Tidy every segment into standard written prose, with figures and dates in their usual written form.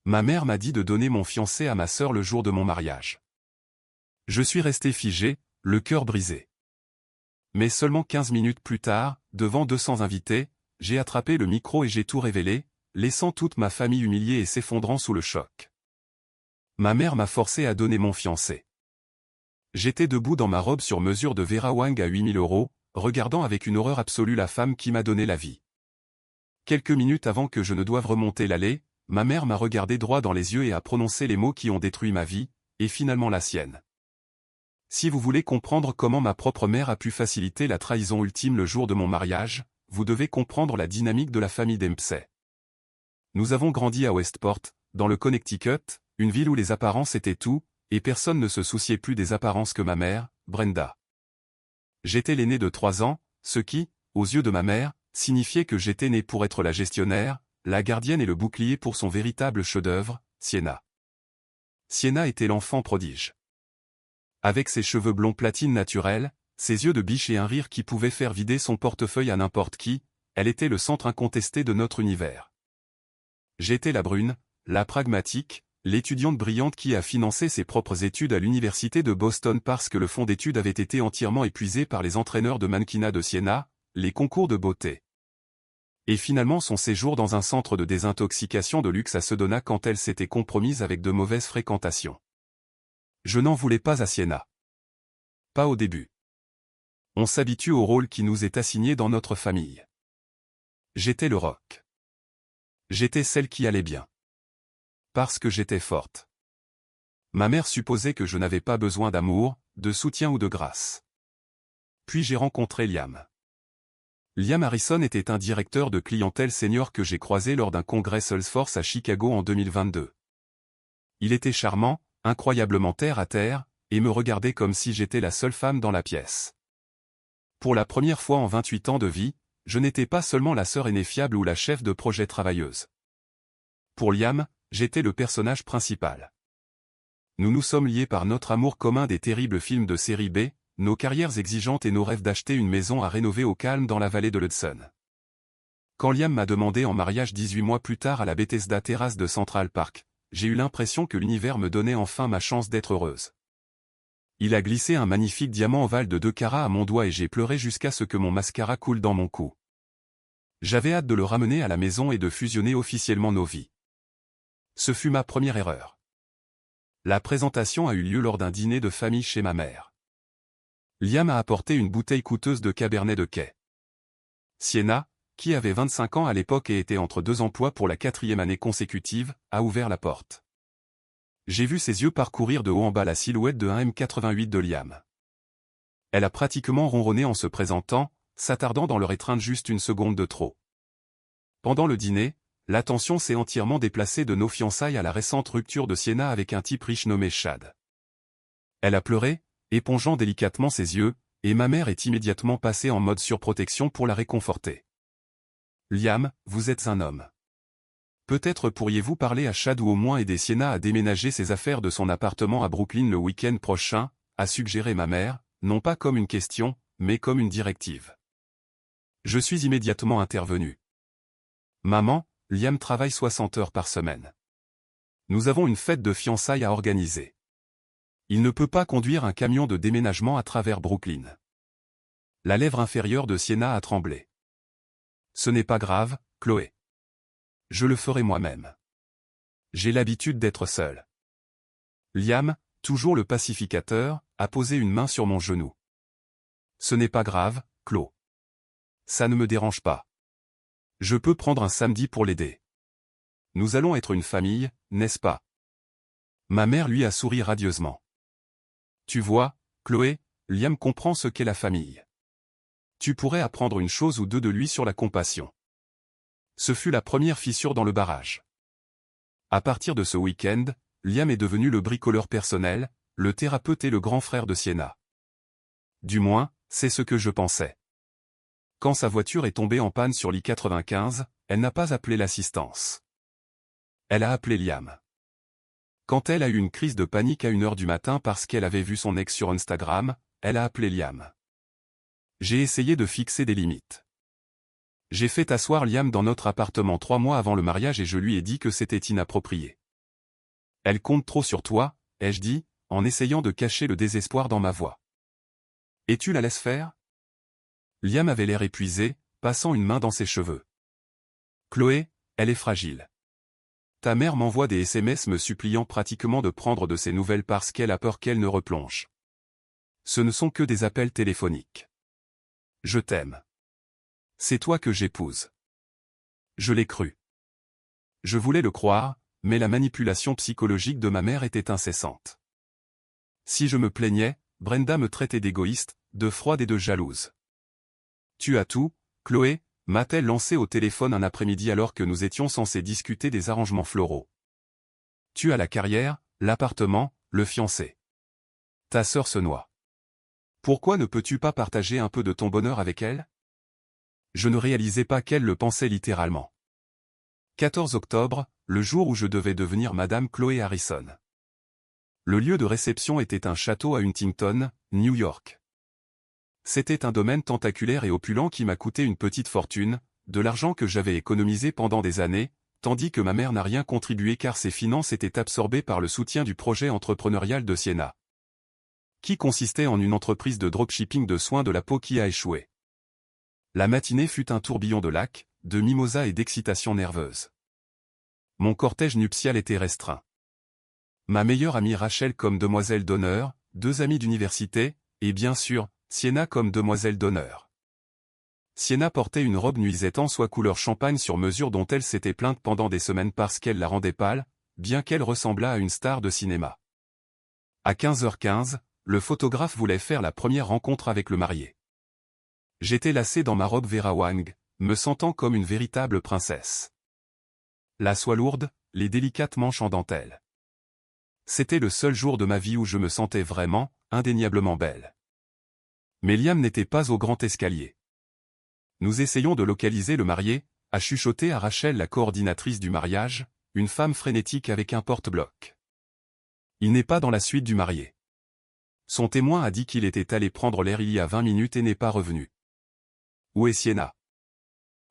Ma mère m'a dit de donner mon fiancé à ma sœur le jour de mon mariage. Je suis resté figé, le cœur brisé. Mais seulement 15 minutes plus tard, devant 200 invités, j'ai attrapé le micro et j'ai tout révélé, laissant toute ma famille humiliée et s'effondrant sous le choc. Ma mère m'a forcé à donner mon fiancé. J'étais debout dans ma robe sur mesure de Vera Wang à 8 000 €, regardant avec une horreur absolue la femme qui m'a donné la vie. Quelques minutes avant que je ne doive remonter l'allée, ma mère m'a regardé droit dans les yeux et a prononcé les mots qui ont détruit ma vie, et finalement la sienne. Si vous voulez comprendre comment ma propre mère a pu faciliter la trahison ultime le jour de mon mariage, vous devez comprendre la dynamique de la famille Dempsey. Nous avons grandi à Westport, dans le Connecticut, une ville où les apparences étaient tout, et personne ne se souciait plus des apparences que ma mère, Brenda. J'étais l'aîné de 3 ans, ce qui, aux yeux de ma mère, signifiait que j'étais né pour être la gestionnaire, la gardienne et le bouclier pour son véritable chef-d'œuvre, Sienna. Sienna était l'enfant prodige. Avec ses cheveux blonds platine naturels, ses yeux de biche et un rire qui pouvait faire vider son portefeuille à n'importe qui, elle était le centre incontesté de notre univers. J'étais la brune, la pragmatique, l'étudiante brillante qui a financé ses propres études à l'université de Boston parce que le fonds d'études avait été entièrement épuisé par les entraîneurs de mannequinat de Sienna, les concours de beauté. Et finalement son séjour dans un centre de désintoxication de luxe à Sedona quand elle s'était compromise avec de mauvaises fréquentations. Je n'en voulais pas à Sienna. Pas au début. On s'habitue au rôle qui nous est assigné dans notre famille. J'étais le roc. J'étais celle qui allait bien. Parce que j'étais forte. Ma mère supposait que je n'avais pas besoin d'amour, de soutien ou de grâce. Puis j'ai rencontré Liam. Liam Harrison était un directeur de clientèle senior que j'ai croisé lors d'un congrès Salesforce à Chicago en 2022. Il était charmant, incroyablement terre à terre, et me regardait comme si j'étais la seule femme dans la pièce. Pour la première fois en 28 ans de vie, je n'étais pas seulement la sœur aînée fiable ou la chef de projet travailleuse. Pour Liam, j'étais le personnage principal. Nous nous sommes liés par notre amour commun des terribles films de série B, nos carrières exigeantes et nos rêves d'acheter une maison à rénover au calme dans la vallée de l'Hudson. Quand Liam m'a demandé en mariage 18 mois plus tard à la Bethesda Terrace de Central Park, j'ai eu l'impression que l'univers me donnait enfin ma chance d'être heureuse. Il a glissé un magnifique diamant ovale de 2 carats à mon doigt et j'ai pleuré jusqu'à ce que mon mascara coule dans mon cou. J'avais hâte de le ramener à la maison et de fusionner officiellement nos vies. Ce fut ma première erreur. La présentation a eu lieu lors d'un dîner de famille chez ma mère. Liam a apporté une bouteille coûteuse de Cabernet de Quai. Sienna, qui avait 25 ans à l'époque et était entre 2 emplois pour la 4e année consécutive, a ouvert la porte. J'ai vu ses yeux parcourir de haut en bas la silhouette de 1m88 de Liam. Elle a pratiquement ronronné en se présentant, s'attardant dans leur étreinte juste une seconde de trop. Pendant le dîner, l'attention s'est entièrement déplacée de nos fiançailles à la récente rupture de Sienna avec un type riche nommé Chad. Elle a pleuré, épongeant délicatement ses yeux, et ma mère est immédiatement passée en mode surprotection pour la réconforter. « Liam, vous êtes un homme. Peut-être pourriez-vous parler à Chad ou au moins aider Sienna à déménager ses affaires de son appartement à Brooklyn le week-end prochain », a suggéré ma mère, non pas comme une question, mais comme une directive. Je suis immédiatement intervenu. « Maman, Liam travaille 60 heures par semaine. Nous avons une fête de fiançailles à organiser. Il ne peut pas conduire un camion de déménagement à travers Brooklyn. » La lèvre inférieure de Sienna a tremblé. « Ce n'est pas grave, Chloé. Je le ferai moi-même. J'ai l'habitude d'être seul. » Liam, toujours le pacificateur, a posé une main sur mon genou. « Ce n'est pas grave, Chloé. Ça ne me dérange pas. Je peux prendre un samedi pour l'aider. Nous allons être une famille, n'est-ce pas ?» Ma mère lui a souri radieusement. « Tu vois, Chloé, Liam comprend ce qu'est la famille. Tu pourrais apprendre une chose ou deux de lui sur la compassion. » Ce fut la première fissure dans le barrage. À partir de ce week-end, Liam est devenu le bricoleur personnel, le thérapeute et le grand frère de Sienna. Du moins, c'est ce que je pensais. Quand sa voiture est tombée en panne sur l'I-95, elle n'a pas appelé l'assistance. Elle a appelé Liam. Quand elle a eu une crise de panique à 1h du matin parce qu'elle avait vu son ex sur Instagram, elle a appelé Liam. J'ai essayé de fixer des limites. J'ai fait asseoir Liam dans notre appartement 3 mois avant le mariage et je lui ai dit que c'était inapproprié. Elle compte trop sur toi, ai-je dit, en essayant de cacher le désespoir dans ma voix. Et tu la laisses faire? Liam avait l'air épuisé, passant une main dans ses cheveux. Chloé, elle est fragile. Ta mère m'envoie des SMS me suppliant pratiquement de prendre de ses nouvelles parce qu'elle a peur qu'elle ne replonge. Ce ne sont que des appels téléphoniques. Je t'aime. C'est toi que j'épouse. Je l'ai cru. Je voulais le croire, mais la manipulation psychologique de ma mère était incessante. Si je me plaignais, Brenda me traitait d'égoïste, de froide et de jalouse. Tu as tout, Chloé, m'a-t-elle lancé au téléphone un après-midi alors que nous étions censés discuter des arrangements floraux. Tu as la carrière, l'appartement, le fiancé. Ta sœur se noie. Pourquoi ne peux-tu pas partager un peu de ton bonheur avec elle? Je ne réalisais pas qu'elle le pensait littéralement. 14 octobre, le jour où je devais devenir Madame Chloé Harrison. Le lieu de réception était un château à Huntington, New York. C'était un domaine tentaculaire et opulent qui m'a coûté une petite fortune, de l'argent que j'avais économisé pendant des années, tandis que ma mère n'a rien contribué car ses finances étaient absorbées par le soutien du projet entrepreneurial de Sienna, qui consistait en une entreprise de dropshipping de soins de la peau qui a échoué. La matinée fut un tourbillon de lacs, de mimosas et d'excitation nerveuse. Mon cortège nuptial était restreint. Ma meilleure amie Rachel comme demoiselle d'honneur, 2 amis d'université, et bien sûr, Sienna comme demoiselle d'honneur. Sienna portait une robe nuisette en soie couleur champagne sur mesure dont elle s'était plainte pendant des semaines parce qu'elle la rendait pâle, bien qu'elle ressemblât à une star de cinéma. À 15h15, le photographe voulait faire la première rencontre avec le marié. J'étais lassé dans ma robe Vera Wang, me sentant comme une véritable princesse. La soie lourde, les délicates manches en dentelle. C'était le seul jour de ma vie où je me sentais vraiment, indéniablement belle. Mais Liam n'était pas au grand escalier. Nous essayons de localiser le marié, a chuchoté à Rachel la coordinatrice du mariage, une femme frénétique avec un porte-bloc. Il n'est pas dans la suite du marié. Son témoin a dit qu'il était allé prendre l'air il y a 20 minutes et n'est pas revenu. Où est Sienna?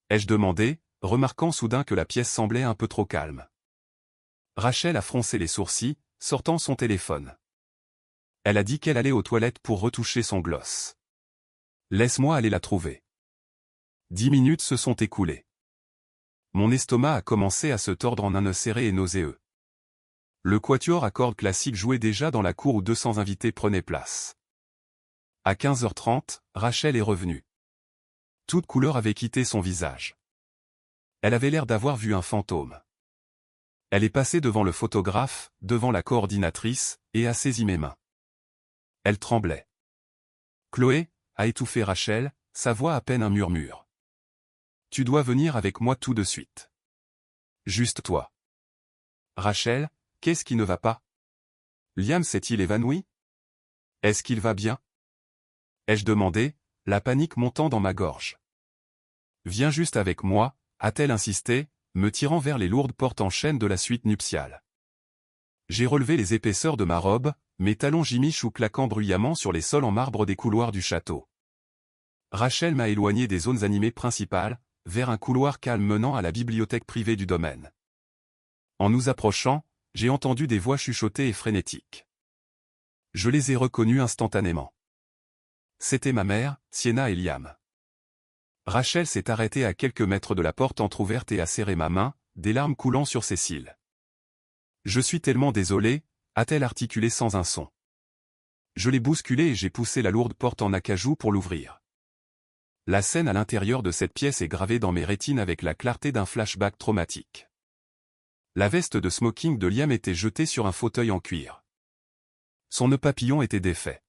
Ai-je demandé, remarquant soudain que la pièce semblait un peu trop calme. Rachel a froncé les sourcils, sortant son téléphone. Elle a dit qu'elle allait aux toilettes pour retoucher son gloss. Laisse-moi aller la trouver. 10 minutes se sont écoulées. Mon estomac a commencé à se tordre en un nœud serré et nauséeux. Le quatuor à cordes classique jouait déjà dans la cour où 200 invités prenaient place. À 15h30, Rachel est revenue. Toute couleur avait quitté son visage. Elle avait l'air d'avoir vu un fantôme. Elle est passée devant le photographe, devant la coordinatrice, et a saisi mes mains. Elle tremblait. Chloé, a étouffé Rachel, sa voix à peine un murmure. Tu dois venir avec moi tout de suite. Juste toi. Rachel, qu'est-ce qui ne va pas? Liam s'est-il évanoui? Est-ce qu'il va bien? Ai-je demandé, la panique montant dans ma gorge. Viens juste avec moi, a-t-elle insisté, me tirant vers les lourdes portes en chêne de la suite nuptiale. J'ai relevé les épaisseurs de ma robe, mes talons gimichou claquant bruyamment sur les sols en marbre des couloirs du château. Rachel m'a éloigné des zones animées principales, vers un couloir calme menant à la bibliothèque privée du domaine. En nous approchant, j'ai entendu des voix chuchotées et frénétiques. Je les ai reconnues instantanément. C'était ma mère, Sienna et Liam. Rachel s'est arrêtée à quelques mètres de la porte entr'ouverte et a serré ma main, des larmes coulant sur ses cils. Je suis tellement désolé, a-t-elle articulé sans un son. Je l'ai bousculée et j'ai poussé la lourde porte en acajou pour l'ouvrir. La scène à l'intérieur de cette pièce est gravée dans mes rétines avec la clarté d'un flashback traumatique. La veste de smoking de Liam était jetée sur un fauteuil en cuir. Son nœud papillon était défait.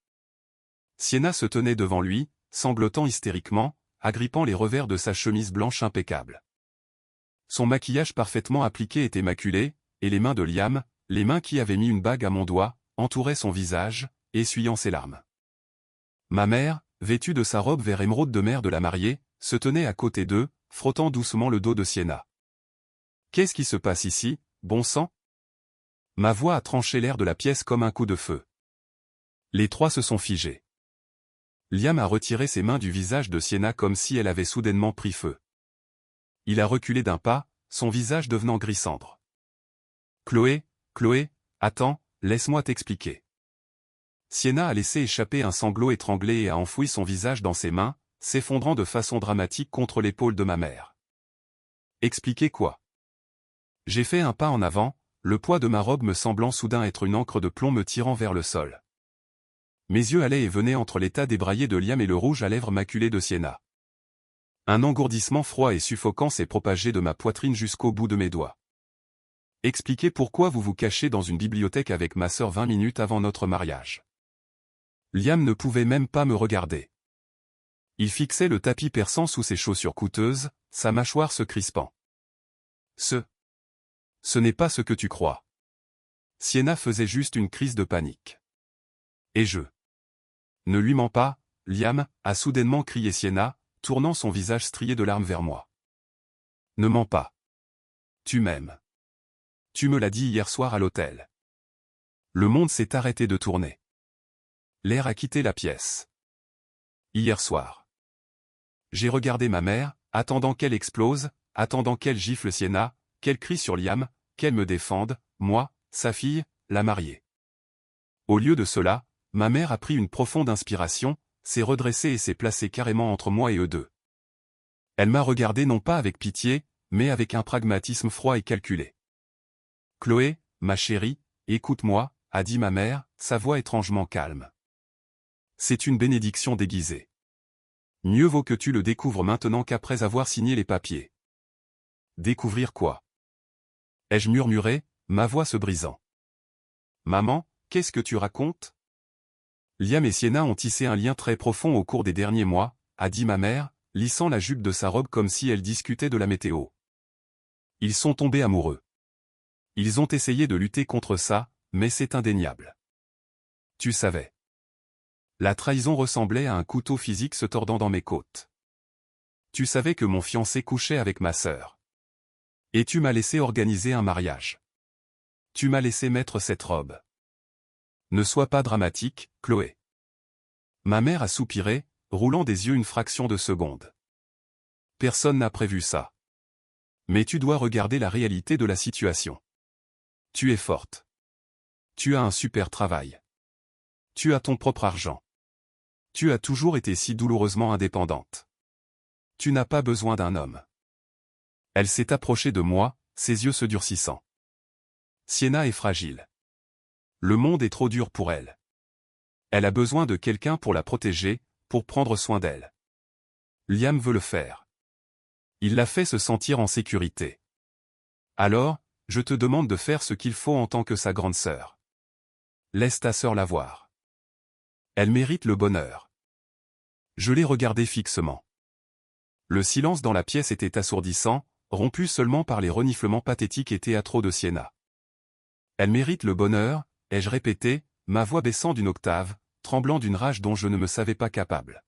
Sienna se tenait devant lui, sanglotant hystériquement, agrippant les revers de sa chemise blanche impeccable. Son maquillage parfaitement appliqué était maculé, et les mains de Liam, les mains qui avaient mis une bague à mon doigt, entouraient son visage, essuyant ses larmes. Ma mère, vêtue de sa robe vert émeraude de mère de la mariée, se tenait à côté d'eux, frottant doucement le dos de Sienna. Qu'est-ce qui se passe ici, bon sang? Ma voix a tranché l'air de la pièce comme un coup de feu. Les trois se sont figés. Liam a retiré ses mains du visage de Sienna comme si elle avait soudainement pris feu. Il a reculé d'un pas, son visage devenant gris cendre. Chloé, Attends, laisse-moi t'expliquer. Sienna a laissé échapper un sanglot étranglé et a enfoui son visage dans ses mains, s'effondrant de façon dramatique contre l'épaule de ma mère. Expliquer quoi? J'ai fait un pas en avant, le poids de ma robe me semblant soudain être une encre de plomb me tirant vers le sol. Mes yeux allaient et venaient entre l'état débraillé de Liam et le rouge à lèvres maculé de Sienna. Un engourdissement froid et suffocant s'est propagé de ma poitrine jusqu'au bout de mes doigts. Expliquez pourquoi vous vous cachez dans une bibliothèque avec ma sœur 20 minutes avant notre mariage. Liam ne pouvait même pas me regarder. Il fixait le tapis perçant sous ses chaussures coûteuses, sa mâchoire se crispant. Ce n'est pas ce que tu crois. Sienna faisait juste une crise de panique. Et je. Ne lui mens pas, Liam, a soudainement crié Sienna, tournant son visage strié de larmes vers moi. Ne mens pas. Tu m'aimes. Tu me l'as dit hier soir à l'hôtel. Le monde s'est arrêté de tourner. L'air a quitté la pièce. Hier soir. J'ai regardé ma mère, attendant qu'elle explose, attendant qu'elle gifle Sienna, qu'elle crie sur Liam, qu'elle me défende, moi, sa fille, la mariée. Au lieu de cela, ma mère a pris une profonde inspiration, s'est redressée et s'est placée carrément entre moi et eux deux. Elle m'a regardé non pas avec pitié, mais avec un pragmatisme froid et calculé. « Chloé, ma chérie, écoute-moi », a dit ma mère, sa voix étrangement calme. C'est une bénédiction déguisée. Mieux vaut que tu le découvres maintenant qu'après avoir signé les papiers. Découvrir quoi? Ai-je murmuré, ma voix se brisant. Maman, qu'est-ce que tu racontes? Liam et Sienna ont tissé un lien très profond au cours des derniers mois, a dit ma mère, lissant la jupe de sa robe comme si elle discutait de la météo. Ils sont tombés amoureux. Ils ont essayé de lutter contre ça, mais c'est indéniable. Tu savais. La trahison ressemblait à un couteau physique se tordant dans mes côtes. Tu savais que mon fiancé couchait avec ma sœur. Et tu m'as laissé organiser un mariage. Tu m'as laissé mettre cette robe. Ne sois pas dramatique, Chloé. Ma mère a soupiré, roulant des yeux une fraction de seconde. Personne n'a prévu ça. Mais tu dois regarder la réalité de la situation. Tu es forte. Tu as un super travail. Tu as ton propre argent. Tu as toujours été si douloureusement indépendante. Tu n'as pas besoin d'un homme. Elle s'est approchée de moi, ses yeux se durcissant. Sienna est fragile. Le monde est trop dur pour elle. Elle a besoin de quelqu'un pour la protéger, pour prendre soin d'elle. Liam veut le faire. Il la fait se sentir en sécurité. Alors, je te demande de faire ce qu'il faut en tant que sa grande sœur. Laisse ta sœur la voir. Elle mérite le bonheur. Je l'ai regardée fixement. Le silence dans la pièce était assourdissant, rompu seulement par les reniflements pathétiques et théâtraux de Sienna. Elle mérite le bonheur, ai-je répété, ma voix baissant d'une octave, tremblant d'une rage dont je ne me savais pas capable.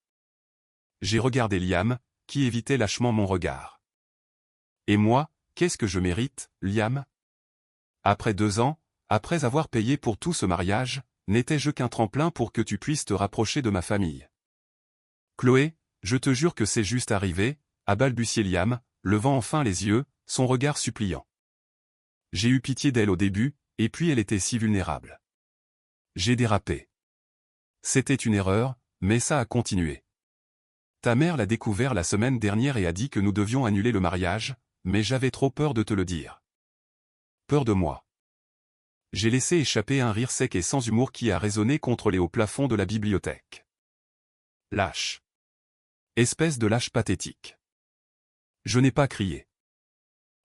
J'ai regardé Liam, qui évitait lâchement mon regard. Et moi, qu'est-ce que je mérite, Liam? Après 2 ans, après avoir payé pour tout ce mariage, n'étais-je qu'un tremplin pour que tu puisses te rapprocher de ma famille? Chloé, je te jure que c'est juste arrivé, a balbutié Liam, levant enfin les yeux, son regard suppliant. J'ai eu pitié d'elle au début, et puis elle était si vulnérable. J'ai dérapé. C'était une erreur, mais ça a continué. Ta mère l'a découvert la semaine dernière et a dit que nous devions annuler le mariage, mais j'avais trop peur de te le dire. Peur de moi. J'ai laissé échapper un rire sec et sans humour qui a résonné contre les hauts plafonds de la bibliothèque. Lâche. Espèce de lâche pathétique. Je n'ai pas crié.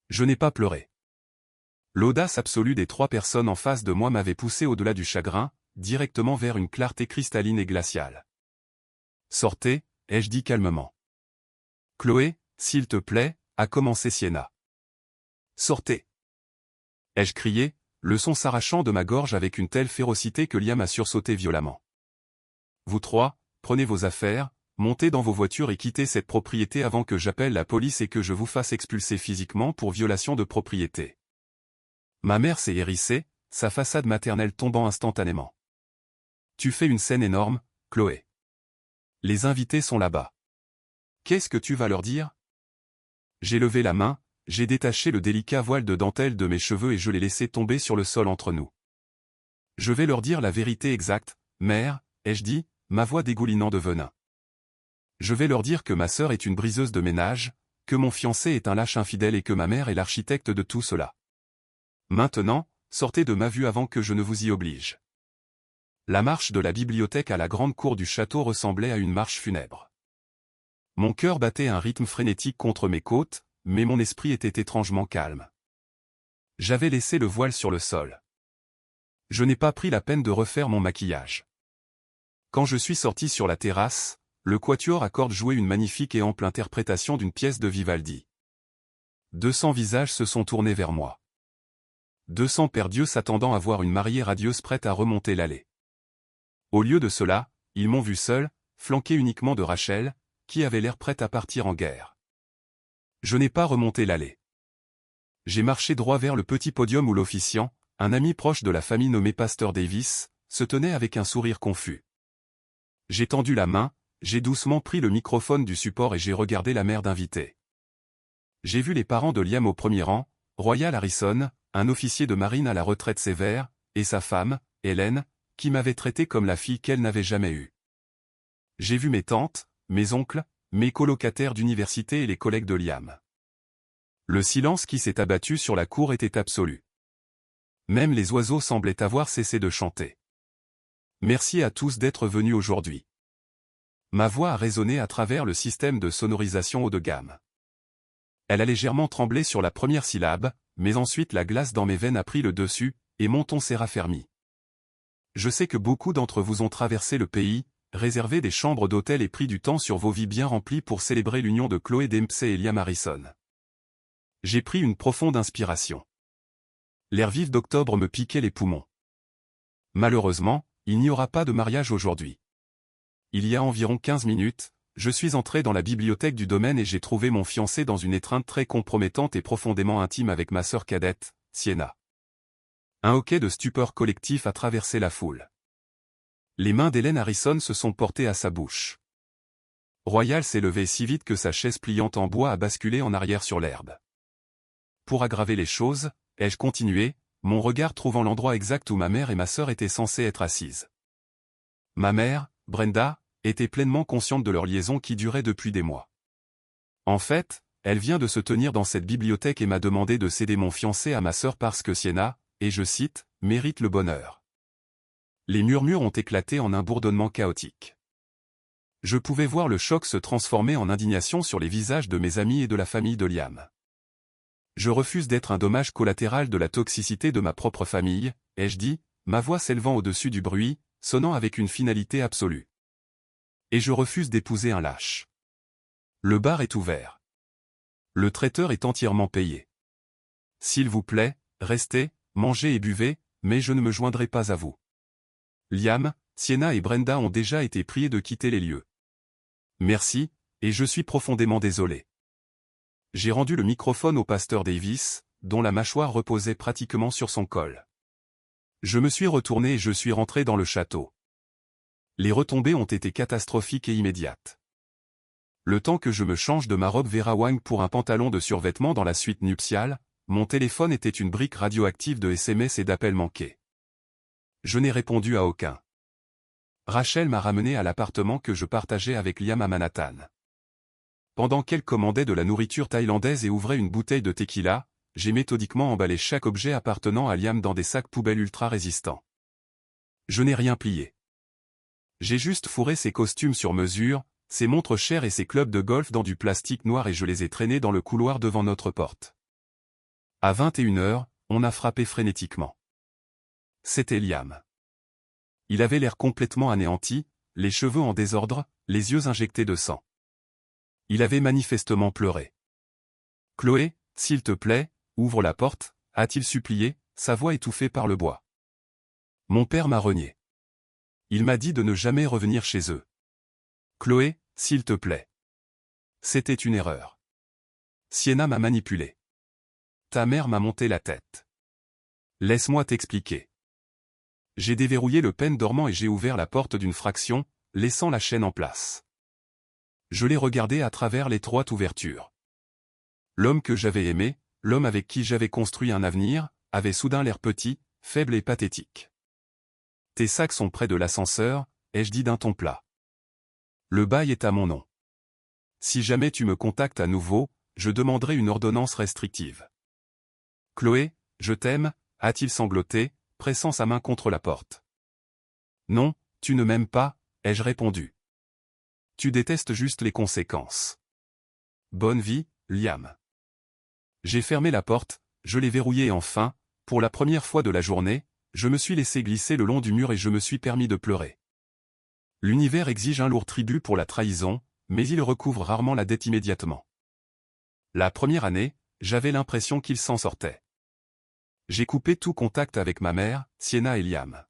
Je n'ai pas pleuré. L'audace absolue des 3 personnes en face de moi m'avait poussé au-delà du chagrin, directement vers une clarté cristalline et glaciale. Sortez, ai-je dit calmement. Chloé, s'il te plaît, a commencé Sienna. Sortez. Ai-je crié, le son s'arrachant de ma gorge avec une telle férocité que Liam a sursauté violemment. Vous 3, prenez vos affaires, montez dans vos voitures et quittez cette propriété avant que j'appelle la police et que je vous fasse expulser physiquement pour violation de propriété. Ma mère s'est hérissée, sa façade maternelle tombant instantanément. Tu fais une scène énorme, Chloé. Les invités sont là-bas. Qu'est-ce que tu vas leur dire? J'ai levé la main, j'ai détaché le délicat voile de dentelle de mes cheveux et je l'ai laissé tomber sur le sol entre nous. Je vais leur dire la vérité exacte, mère, ai-je dit, ma voix dégoulinant de venin. Je vais leur dire que ma sœur est une briseuse de ménage, que mon fiancé est un lâche infidèle et que ma mère est l'architecte de tout cela. Maintenant, sortez de ma vue avant que je ne vous y oblige. La marche de la bibliothèque à la grande cour du château ressemblait à une marche funèbre. Mon cœur battait un rythme frénétique contre mes côtes, mais mon esprit était étrangement calme. J'avais laissé le voile sur le sol. Je n'ai pas pris la peine de refaire mon maquillage. Quand je suis sorti sur la terrasse, le quatuor à cordes jouait une magnifique et ample interprétation d'une pièce de Vivaldi. 200 visages se sont tournés vers moi. 200 pères Dieu s'attendant à voir une mariée radieuse prête à remonter l'allée. Au lieu de cela, ils m'ont vu seul, flanqué uniquement de Rachel, qui avait l'air prête à partir en guerre. Je n'ai pas remonté l'allée. J'ai marché droit vers le petit podium où l'officiant, un ami proche de la famille nommé Pasteur Davis, se tenait avec un sourire confus. J'ai tendu la main, j'ai doucement pris le microphone du support et j'ai regardé la mère d'invité. J'ai vu les parents de Liam au premier rang, Royal Harrison, un officier de marine à la retraite sévère, et sa femme, Hélène, qui m'avait traité comme la fille qu'elle n'avait jamais eue. J'ai vu mes tantes, mes oncles, mes colocataires d'université et les collègues de Liam. Le silence qui s'est abattu sur la cour était absolu. Même les oiseaux semblaient avoir cessé de chanter. Merci à tous d'être venus aujourd'hui. Ma voix a résonné à travers le système de sonorisation haut de gamme. Elle a légèrement tremblé sur la première syllabe, mais ensuite la glace dans mes veines a pris le dessus, et mon ton s'est raffermi. Je sais que beaucoup d'entre vous ont traversé le pays, réservé des chambres d'hôtel et pris du temps sur vos vies bien remplies pour célébrer l'union de Chloé Dempsey et Liam Harrison. J'ai pris une profonde inspiration. L'air vif d'octobre me piquait les poumons. Malheureusement, il n'y aura pas de mariage aujourd'hui. Il y a environ 15 minutes, je suis entré dans la bibliothèque du domaine et j'ai trouvé mon fiancé dans une étreinte très compromettante et profondément intime avec ma sœur cadette, Sienna. Un hoquet de stupeur collectif a traversé la foule. Les mains d'Hélène Harrison se sont portées à sa bouche. Royal s'est levé si vite que sa chaise pliante en bois a basculé en arrière sur l'herbe. Pour aggraver les choses, ai-je continué, mon regard trouvant l'endroit exact où ma mère et ma sœur étaient censées être assises. Ma mère, Brenda, était pleinement consciente de leur liaison qui durait depuis des mois. En fait, elle vient de se tenir dans cette bibliothèque et m'a demandé de céder mon fiancé à ma sœur parce que Sienna, et je cite, mérite le bonheur. Les murmures ont éclaté en un bourdonnement chaotique. Je pouvais voir le choc se transformer en indignation sur les visages de mes amis et de la famille de Liam. Je refuse d'être un dommage collatéral de la toxicité de ma propre famille, ai-je dit, ma voix s'élevant au-dessus du bruit, sonnant avec une finalité absolue. Et je refuse d'épouser un lâche. Le bar est ouvert. Le traiteur est entièrement payé. S'il vous plaît, restez, mangez et buvez, mais je ne me joindrai pas à vous. Liam, Sienna et Brenda ont déjà été priés de quitter les lieux. Merci, et je suis profondément désolé. J'ai rendu le microphone au pasteur Davis, dont la mâchoire reposait pratiquement sur son col. Je me suis retourné et je suis rentré dans le château. Les retombées ont été catastrophiques et immédiates. Le temps que je me change de ma robe Vera Wang pour un pantalon de survêtement dans la suite nuptiale, mon téléphone était une brique radioactive de SMS et d'appels manqués. Je n'ai répondu à aucun. Rachel m'a ramené à l'appartement que je partageais avec Liam à Manhattan. Pendant qu'elle commandait de la nourriture thaïlandaise et ouvrait une bouteille de tequila, j'ai méthodiquement emballé chaque objet appartenant à Liam dans des sacs poubelles ultra résistants. Je n'ai rien plié. J'ai juste fourré ses costumes sur mesure, ses montres chères et ses clubs de golf dans du plastique noir et je les ai traînés dans le couloir devant notre porte. À 21h, on a frappé frénétiquement. C'était Liam. Il avait l'air complètement anéanti, les cheveux en désordre, les yeux injectés de sang. Il avait manifestement pleuré. « Chloé, s'il te plaît, ouvre la porte », a-t-il supplié, sa voix étouffée par le bois. Mon père m'a renié. Il m'a dit de ne jamais revenir chez eux. « Chloé, s'il te plaît. » C'était une erreur. Sienna m'a manipulé. Ta mère m'a monté la tête. Laisse-moi t'expliquer. J'ai déverrouillé le pen dormant et j'ai ouvert la porte d'une fraction, laissant la chaîne en place. Je l'ai regardé à travers l'étroite ouverture. L'homme que j'avais aimé, l'homme avec qui j'avais construit un avenir, avait soudain l'air petit, faible et pathétique. Tes sacs sont près de l'ascenseur, ai-je dit d'un ton plat. Le bail est à mon nom. Si jamais tu me contactes à nouveau, je demanderai une ordonnance restrictive. Chloé, je t'aime, a-t-il sangloté, pressant sa main contre la porte. Non, tu ne m'aimes pas, ai-je répondu. Tu détestes juste les conséquences. Bonne vie, Liam. J'ai fermé la porte, je l'ai verrouillée et enfin, pour la première fois de la journée, je me suis laissé glisser le long du mur et je me suis permis de pleurer. L'univers exige un lourd tribut pour la trahison, mais il recouvre rarement la dette immédiatement. La première année, j'avais l'impression qu'il s'en sortait. J'ai coupé tout contact avec ma mère, Sienna et Liam.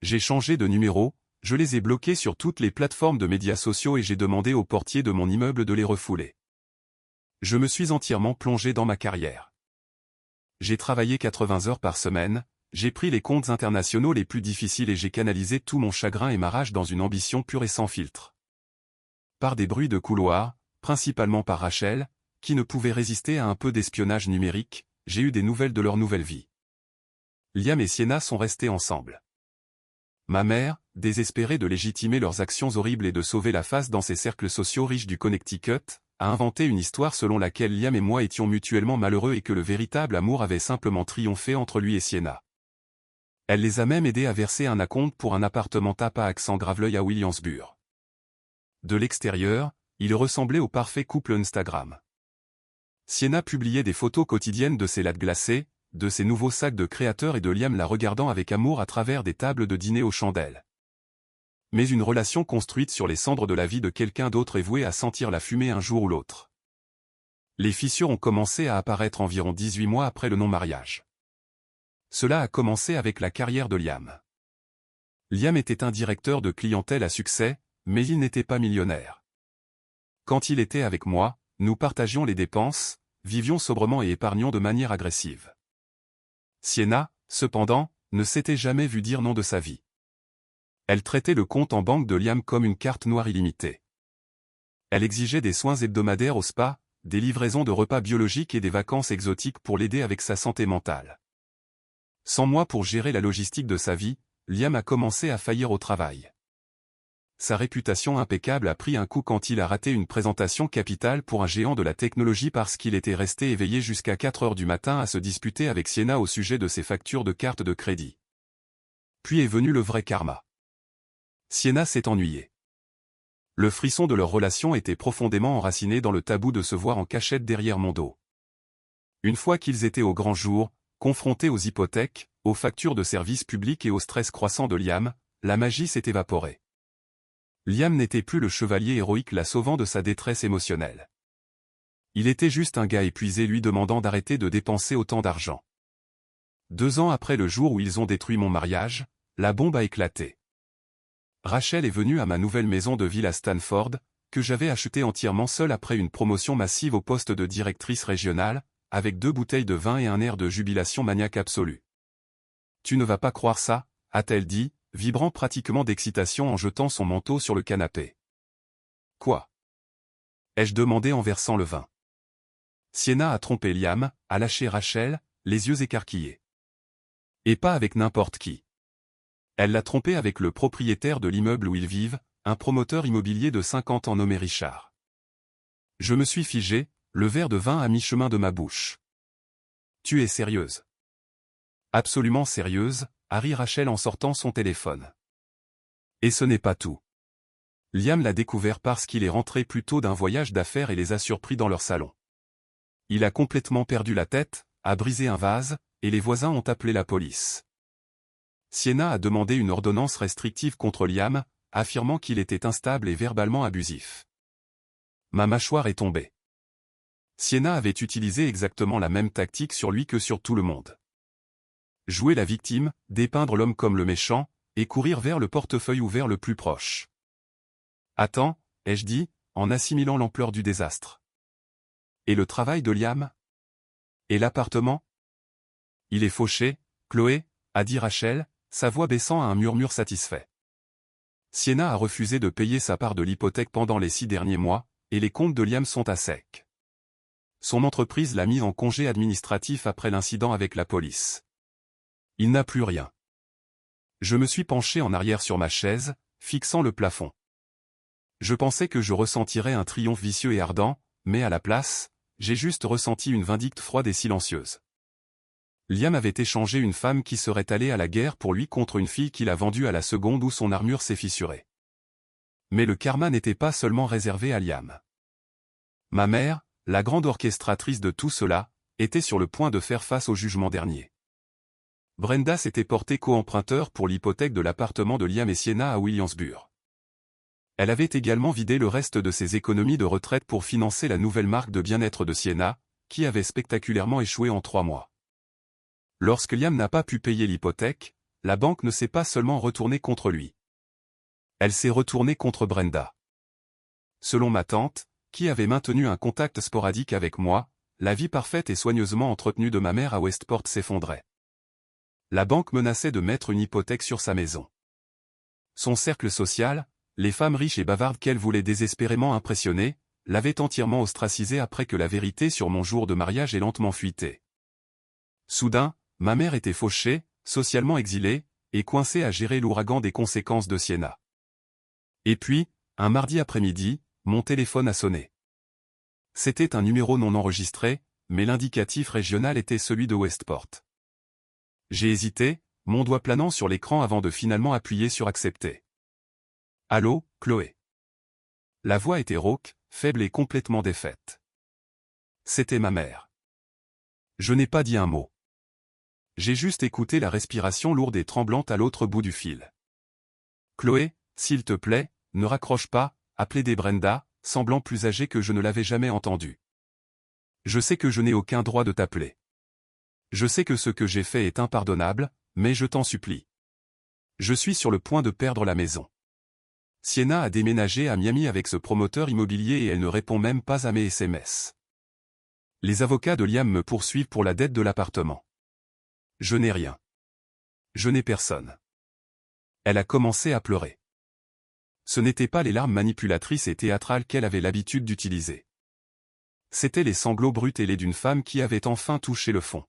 J'ai changé de numéro, je les ai bloqués sur toutes les plateformes de médias sociaux et j'ai demandé au portier de mon immeuble de les refouler. Je me suis entièrement plongé dans ma carrière. J'ai travaillé 80 heures par semaine, j'ai pris les comptes internationaux les plus difficiles et j'ai canalisé tout mon chagrin et ma rage dans une ambition pure et sans filtre. Par des bruits de couloir, principalement par Rachel, qui ne pouvait résister à un peu d'espionnage numérique, j'ai eu des nouvelles de leur nouvelle vie. Liam et Sienna sont restés ensemble. Ma mère, désespérée de légitimer leurs actions horribles et de sauver la face dans ces cercles sociaux riches du Connecticut, a inventé une histoire selon laquelle Liam et moi étions mutuellement malheureux et que le véritable amour avait simplement triomphé entre lui et Sienna. Elle les a même aidés à verser un acompte pour un appartement tape à accent Graveleuil à Williamsburg. De l'extérieur, il ressemblait au parfait couple Instagram. Sienna publiait des photos quotidiennes de ses lattes glacées, de ses nouveaux sacs de créateurs et de Liam la regardant avec amour à travers des tables de dîner aux chandelles. Mais une relation construite sur les cendres de la vie de quelqu'un d'autre est vouée à sentir la fumée un jour ou l'autre. Les fissures ont commencé à apparaître environ 18 mois après le non-mariage. Cela a commencé avec la carrière de Liam. Liam était un directeur de clientèle à succès, mais il n'était pas millionnaire. Quand il était avec moi, nous partagions les dépenses, vivions sobrement et épargnions de manière agressive. Sienna, cependant, ne s'était jamais vue dire non de sa vie. Elle traitait le compte en banque de Liam comme une carte noire illimitée. Elle exigeait des soins hebdomadaires au spa, des livraisons de repas biologiques et des vacances exotiques pour l'aider avec sa santé mentale. Sans moi pour gérer la logistique de sa vie, Liam a commencé à faillir au travail. Sa réputation impeccable a pris un coup quand il a raté une présentation capitale pour un géant de la technologie parce qu'il était resté éveillé jusqu'à 4 heures du matin à se disputer avec Sienna au sujet de ses factures de carte de crédit. Puis est venu le vrai karma. Sienna s'est ennuyée. Le frisson de leur relation était profondément enraciné dans le tabou de se voir en cachette derrière mon dos. Une fois qu'ils étaient au grand jour, confrontés aux hypothèques, aux factures de services publics et au stress croissant de Liam, la magie s'est évaporée. Liam n'était plus le chevalier héroïque la sauvant de sa détresse émotionnelle. Il était juste un gars épuisé lui demandant d'arrêter de dépenser autant d'argent. 2 ans après le jour où ils ont détruit mon mariage, la bombe a éclaté. Rachel est venue à ma nouvelle maison de ville à Stanford, que j'avais achetée entièrement seule après une promotion massive au poste de directrice régionale, avec 2 bouteilles de vin et un air de jubilation maniaque absolue. « Tu ne vas pas croire ça », a-t-elle dit, vibrant pratiquement d'excitation en jetant son manteau sur le canapé. « Quoi » ai-je demandé en versant le vin. Sienna a trompé Liam, a lâché Rachel, les yeux écarquillés. Et pas avec n'importe qui. Elle l'a trompé avec le propriétaire de l'immeuble où ils vivent, un promoteur immobilier de 50 ans nommé Richard. Je me suis figé, le verre de vin à mi-chemin de ma bouche. « Tu es sérieuse ?» Absolument sérieuse, a ri Rachel en sortant son téléphone. Et ce n'est pas tout. Liam l'a découvert parce qu'il est rentré plus tôt d'un voyage d'affaires et les a surpris dans leur salon. Il a complètement perdu la tête, a brisé un vase, et les voisins ont appelé la police. Sienna a demandé une ordonnance restrictive contre Liam, affirmant qu'il était instable et verbalement abusif. Ma mâchoire est tombée. Sienna avait utilisé exactement la même tactique sur lui que sur tout le monde. Jouer la victime, dépeindre l'homme comme le méchant, et courir vers le portefeuille ouvert le plus proche. Attends, ai-je dit, en assimilant l'ampleur du désastre. Et le travail de Liam? Et l'appartement? Il est fauché, Chloé, a dit Rachel, sa voix baissant à un murmure satisfait. Sienna a refusé de payer sa part de l'hypothèque pendant les 6 derniers mois, et les comptes de Liam sont à sec. Son entreprise l'a mis en congé administratif après l'incident avec la police. Il n'a plus rien. Je me suis penché en arrière sur ma chaise, fixant le plafond. Je pensais que je ressentirais un triomphe vicieux et ardent, mais à la place, j'ai juste ressenti une vindicte froide et silencieuse. Liam avait échangé une femme qui serait allée à la guerre pour lui contre une fille qu'il a vendue à la seconde où son armure s'est fissurée. Mais le karma n'était pas seulement réservé à Liam. Ma mère, la grande orchestratrice de tout cela, était sur le point de faire face au jugement dernier. Brenda s'était portée co-emprunteur pour l'hypothèque de l'appartement de Liam et Sienna à Williamsburg. Elle avait également vidé le reste de ses économies de retraite pour financer la nouvelle marque de bien-être de Sienna, qui avait spectaculairement échoué en 3 mois. Lorsque Liam n'a pas pu payer l'hypothèque, la banque ne s'est pas seulement retournée contre lui. Elle s'est retournée contre Brenda. Selon ma tante, qui avait maintenu un contact sporadique avec moi, la vie parfaite et soigneusement entretenue de ma mère à Westport s'effondrait. La banque menaçait de mettre une hypothèque sur sa maison. Son cercle social, les femmes riches et bavardes qu'elle voulait désespérément impressionner, l'avait entièrement ostracisée après que la vérité sur mon jour de mariage ait lentement fuité. Soudain, ma mère était fauchée, socialement exilée, et coincée à gérer l'ouragan des conséquences de Sienna. Et puis, un mardi après-midi, mon téléphone a sonné. C'était un numéro non enregistré, mais l'indicatif régional était celui de Westport. J'ai hésité, mon doigt planant sur l'écran avant de finalement appuyer sur accepter. Allô, Chloé. La voix était rauque, faible et complètement défaite. C'était ma mère. Je n'ai pas dit un mot. J'ai juste écouté la respiration lourde et tremblante à l'autre bout du fil. Chloé, s'il te plaît, ne raccroche pas, a plaidé Brenda, semblant plus âgée que je ne l'avais jamais entendue. Je sais que je n'ai aucun droit de t'appeler. Je sais que ce que j'ai fait est impardonnable, mais je t'en supplie. Je suis sur le point de perdre la maison. Sienna a déménagé à Miami avec ce promoteur immobilier et elle ne répond même pas à mes SMS. Les avocats de Liam me poursuivent pour la dette de l'appartement. Je n'ai rien. Je n'ai personne. Elle a commencé à pleurer. Ce n'étaient pas les larmes manipulatrices et théâtrales qu'elle avait l'habitude d'utiliser. C'étaient les sanglots bruts et laids d'une femme qui avait enfin touché le fond.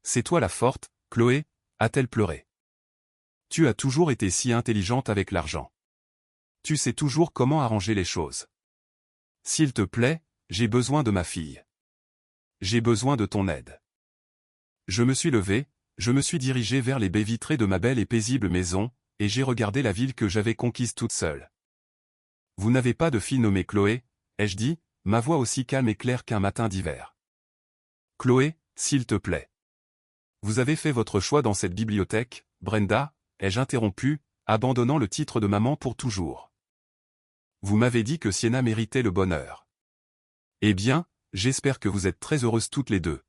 C'est toi la forte, Chloé, a-t-elle pleuré. Tu as toujours été si intelligente avec l'argent. Tu sais toujours comment arranger les choses. S'il te plaît, j'ai besoin de ma fille. J'ai besoin de ton aide. Je me suis levé, je me suis dirigé vers les baies vitrées de ma belle et paisible maison, et j'ai regardé la ville que j'avais conquise toute seule. Vous n'avez pas de fille nommée Chloé, ai-je dit, ma voix aussi calme et claire qu'un matin d'hiver. Chloé, s'il te plaît. Vous avez fait votre choix dans cette bibliothèque, Brenda, ai-je interrompu, abandonnant le titre de maman pour toujours. Vous m'avez dit que Sienna méritait le bonheur. Eh bien, j'espère que vous êtes très heureuses toutes les deux.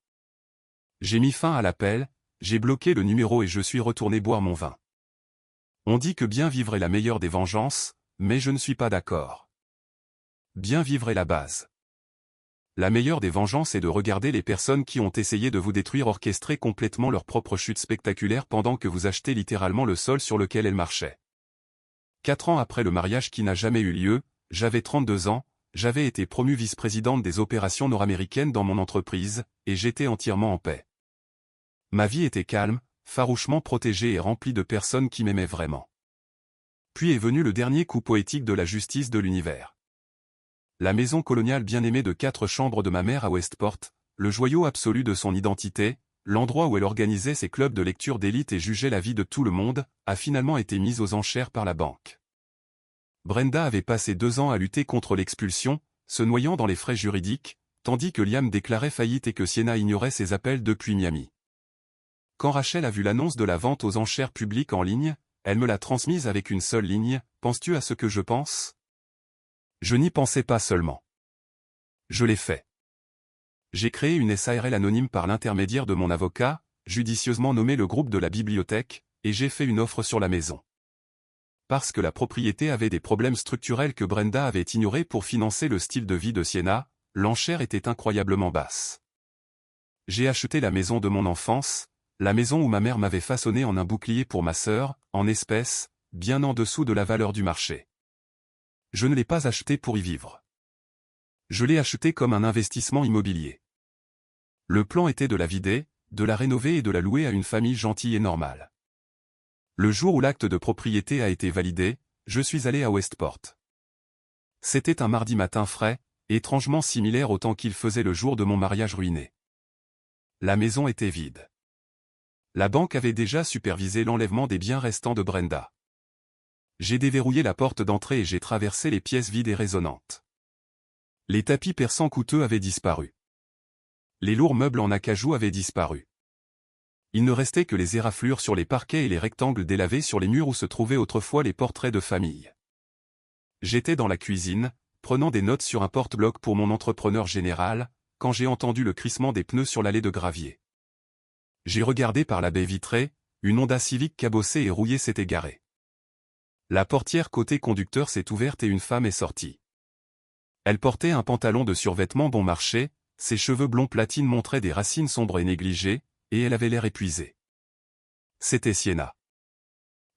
J'ai mis fin à l'appel, j'ai bloqué le numéro et je suis retourné boire mon vin. On dit que bien vivre est la meilleure des vengeances, mais je ne suis pas d'accord. Bien vivre est la base. La meilleure des vengeances est de regarder les personnes qui ont essayé de vous détruire orchestrer complètement leur propre chute spectaculaire pendant que vous achetez littéralement le sol sur lequel elles marchaient. 4 ans après le mariage qui n'a jamais eu lieu, j'avais 32 ans, j'avais été promue vice-présidente des opérations nord-américaines dans mon entreprise, et j'étais entièrement en paix. Ma vie était calme, farouchement protégée et remplie de personnes qui m'aimaient vraiment. Puis est venu le dernier coup poétique de la justice de l'univers. La maison coloniale bien-aimée de 4 chambres de ma mère à Westport, le joyau absolu de son identité, l'endroit où elle organisait ses clubs de lecture d'élite et jugeait la vie de tout le monde, a finalement été mise aux enchères par la banque. Brenda avait passé 2 ans à lutter contre l'expulsion, se noyant dans les frais juridiques, tandis que Liam déclarait faillite et que Sienna ignorait ses appels depuis Miami. Quand Rachel a vu l'annonce de la vente aux enchères publiques en ligne, elle me l'a transmise avec une seule ligne, « Penses-tu à ce que je pense ?» Je n'y pensais pas seulement. Je l'ai fait. J'ai créé une SARL anonyme par l'intermédiaire de mon avocat, judicieusement nommé le groupe de la bibliothèque, et j'ai fait une offre sur la maison. Parce que la propriété avait des problèmes structurels que Brenda avait ignorés pour financer le style de vie de Sienna, l'enchère était incroyablement basse. J'ai acheté la maison de mon enfance, la maison où ma mère m'avait façonné en un bouclier pour ma sœur, en espèces, bien en dessous de la valeur du marché. Je ne l'ai pas achetée pour y vivre. Je l'ai achetée comme un investissement immobilier. Le plan était de la vider, de la rénover et de la louer à une famille gentille et normale. Le jour où l'acte de propriété a été validé, je suis allé à Westport. C'était un mardi matin frais, étrangement similaire au temps qu'il faisait le jour de mon mariage ruiné. La maison était vide. La banque avait déjà supervisé l'enlèvement des biens restants de Brenda. J'ai déverrouillé la porte d'entrée et j'ai traversé les pièces vides et résonnantes. Les tapis persans coûteux avaient disparu. Les lourds meubles en acajou avaient disparu. Il ne restait que les éraflures sur les parquets et les rectangles délavés sur les murs où se trouvaient autrefois les portraits de famille. J'étais dans la cuisine, prenant des notes sur un porte-bloc pour mon entrepreneur général, quand j'ai entendu le crissement des pneus sur l'allée de gravier. J'ai regardé par la baie vitrée, une Honda Civic cabossée et rouillée s'est égarée. La portière côté conducteur s'est ouverte et une femme est sortie. Elle portait un pantalon de survêtement bon marché, ses cheveux blonds platine montraient des racines sombres et négligées, et elle avait l'air épuisée. C'était Sienna.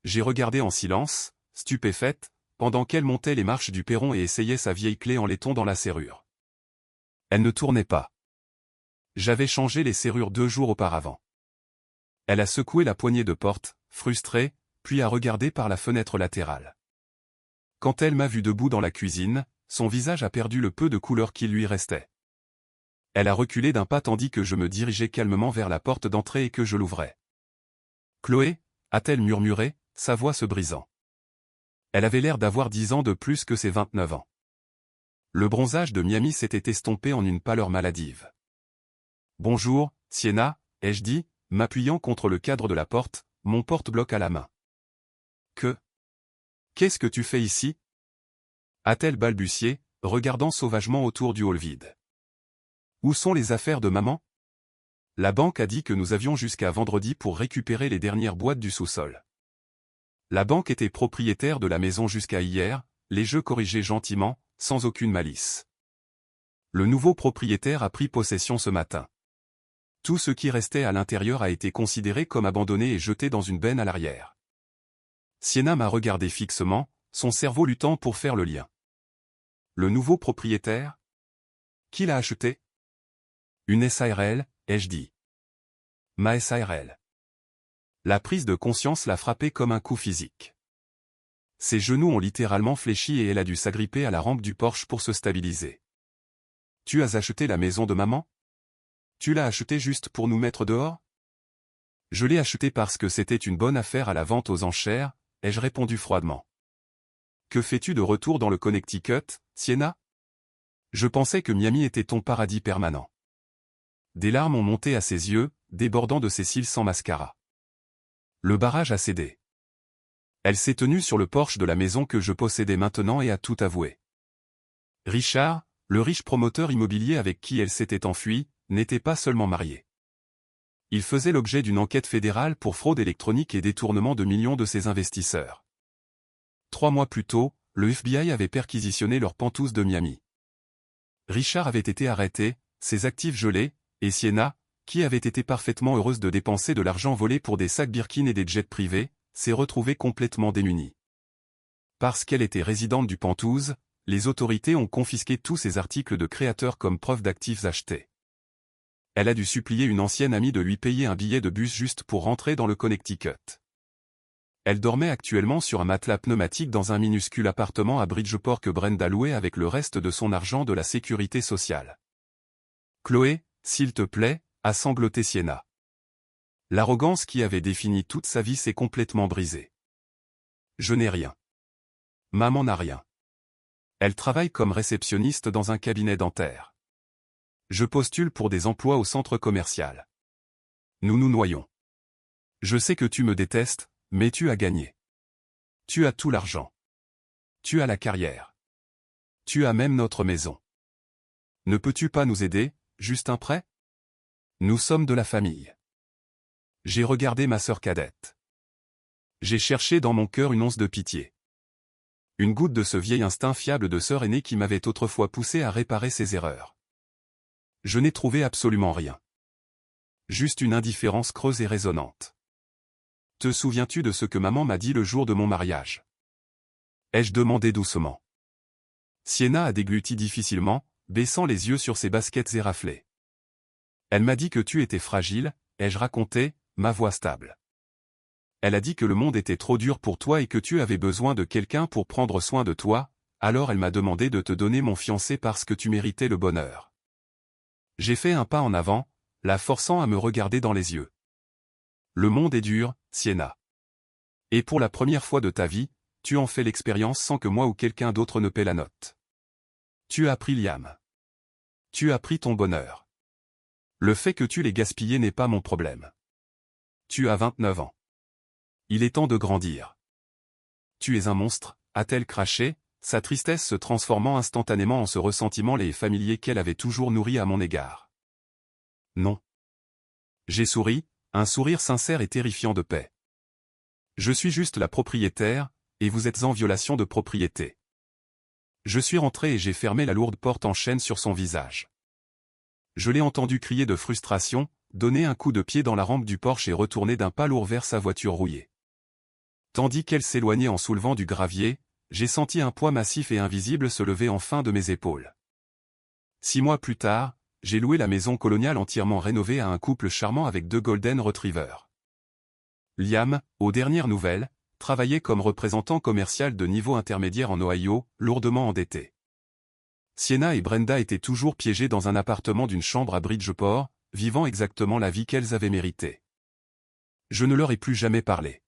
J'ai regardé en silence, stupéfaite, pendant qu'elle montait les marches du perron et essayait sa vieille clé en laiton dans la serrure. Elle ne tournait pas. J'avais changé les serrures 2 jours auparavant. Elle a secoué la poignée de porte, frustrée, puis a regardé par la fenêtre latérale. Quand elle m'a vu debout dans la cuisine, son visage a perdu le peu de couleur qui lui restait. Elle a reculé d'un pas tandis que je me dirigeais calmement vers la porte d'entrée et que je l'ouvrais. « Chloé » a-t-elle murmuré, sa voix se brisant. Elle avait l'air d'avoir 10 ans de plus que ses 29 ans. Le bronzage de Miami s'était estompé en une pâleur maladive. « Bonjour, Sienna » ai-je dit, m'appuyant contre le cadre de la porte, mon porte-bloc à la main. « Qu'est-ce que tu fais ici » a-t-elle balbutié, regardant sauvagement autour du hall vide. « Où sont les affaires de maman » La banque a dit que nous avions jusqu'à vendredi pour récupérer les dernières boîtes du sous-sol. La banque était propriétaire de la maison jusqu'à hier, les jeux corrigés gentiment, sans aucune malice. Le nouveau propriétaire a pris possession ce matin. Tout ce qui restait à l'intérieur a été considéré comme abandonné et jeté dans une benne à l'arrière. Sienna m'a regardé fixement, son cerveau luttant pour faire le lien. Le nouveau propriétaire ? Qui l'a acheté ? Une SARL, ai-je dit. Ma SARL. La prise de conscience l'a frappée comme un coup physique. Ses genoux ont littéralement fléchi et elle a dû s'agripper à la rampe du porche pour se stabiliser. Tu as acheté la maison de maman ? Tu l'as achetée juste pour nous mettre dehors ? Je l'ai achetée parce que c'était une bonne affaire à la vente aux enchères, ai-je répondu froidement. Que fais-tu de retour dans le Connecticut, Sienna ? Je pensais que Miami était ton paradis permanent. Des larmes ont monté à ses yeux, débordant de ses cils sans mascara. Le barrage a cédé. Elle s'est tenue sur le porche de la maison que je possédais maintenant et a tout avoué. Richard, le riche promoteur immobilier avec qui elle s'était enfuie, n'était pas seulement marié. Il faisait l'objet d'une enquête fédérale pour fraude électronique et détournement de millions de ses investisseurs. 3 mois plus tôt, le FBI avait perquisitionné leur penthouse de Miami. Richard avait été arrêté, ses actifs gelés, et Sienna, qui avait été parfaitement heureuse de dépenser de l'argent volé pour des sacs Birkin et des jets privés, s'est retrouvée complètement démunie. Parce qu'elle était résidente du penthouse, les autorités ont confisqué tous ses articles de créateur comme preuve d'actifs achetés. Elle a dû supplier une ancienne amie de lui payer un billet de bus juste pour rentrer dans le Connecticut. Elle dormait actuellement sur un matelas pneumatique dans un minuscule appartement à Bridgeport que Brenda louait avec le reste de son argent de la sécurité sociale. Chloé, s'il te plaît, a sangloté Sienna. L'arrogance qui avait défini toute sa vie s'est complètement brisée. Je n'ai rien. Maman n'a rien. Elle travaille comme réceptionniste dans un cabinet dentaire. Je postule pour des emplois au centre commercial. Nous nous noyons. Je sais que tu me détestes, mais tu as gagné. Tu as tout l'argent. Tu as la carrière. Tu as même notre maison. Ne peux-tu pas nous aider, juste un prêt ? Nous sommes de la famille. J'ai regardé ma sœur cadette. J'ai cherché dans mon cœur une once de pitié. Une goutte de ce vieil instinct fiable de sœur aînée qui m'avait autrefois poussé à réparer ses erreurs. Je n'ai trouvé absolument rien. Juste une indifférence creuse et résonnante. Te souviens-tu de ce que maman m'a dit le jour de mon mariage ? Ai-je demandé doucement. Sienna a dégluti difficilement, baissant les yeux sur ses baskets éraflées. Elle m'a dit que tu étais fragile, ai-je raconté, ma voix stable. Elle a dit que le monde était trop dur pour toi et que tu avais besoin de quelqu'un pour prendre soin de toi, alors elle m'a demandé de te donner mon fiancé parce que tu méritais le bonheur. J'ai fait un pas en avant, la forçant à me regarder dans les yeux. Le monde est dur, Sienna. Et pour la première fois de ta vie, tu en fais l'expérience sans que moi ou quelqu'un d'autre ne paie la note. Tu as pris Liam. Tu as pris ton bonheur. Le fait que tu l'aies gaspillé n'est pas mon problème. Tu as 29 ans. Il est temps de grandir. Tu es un monstre, a-t-elle craché, sa tristesse se transformant instantanément en ce ressentiment laid et familier qu'elle avait toujours nourri à mon égard. Non. J'ai souri, un sourire sincère et terrifiant de paix. Je suis juste la propriétaire, et vous êtes en violation de propriété. Je suis rentré et j'ai fermé la lourde porte en chaîne sur son visage. Je l'ai entendu crier de frustration, donner un coup de pied dans la rampe du Porsche et retourner d'un pas lourd vers sa voiture rouillée. Tandis qu'elle s'éloignait en soulevant du gravier, j'ai senti un poids massif et invisible se lever enfin de mes épaules. 6 mois plus tard, j'ai loué la maison coloniale entièrement rénovée à un couple charmant avec 2 Golden Retrievers. Liam, aux dernières nouvelles, travaillait comme représentant commercial de niveau intermédiaire en Ohio, lourdement endetté. Sienna et Brenda étaient toujours piégées dans un appartement d'une chambre à Bridgeport, vivant exactement la vie qu'elles avaient méritée. Je ne leur ai plus jamais parlé.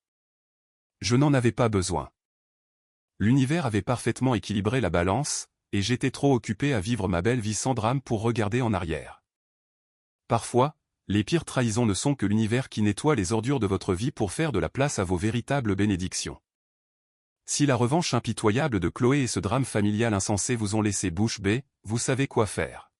Je n'en avais pas besoin. L'univers avait parfaitement équilibré la balance, et j'étais trop occupé à vivre ma belle vie sans drame pour regarder en arrière. Parfois, les pires trahisons ne sont que l'univers qui nettoie les ordures de votre vie pour faire de la place à vos véritables bénédictions. Si la revanche impitoyable de Chloé et ce drame familial insensé vous ont laissé bouche bée, vous savez quoi faire.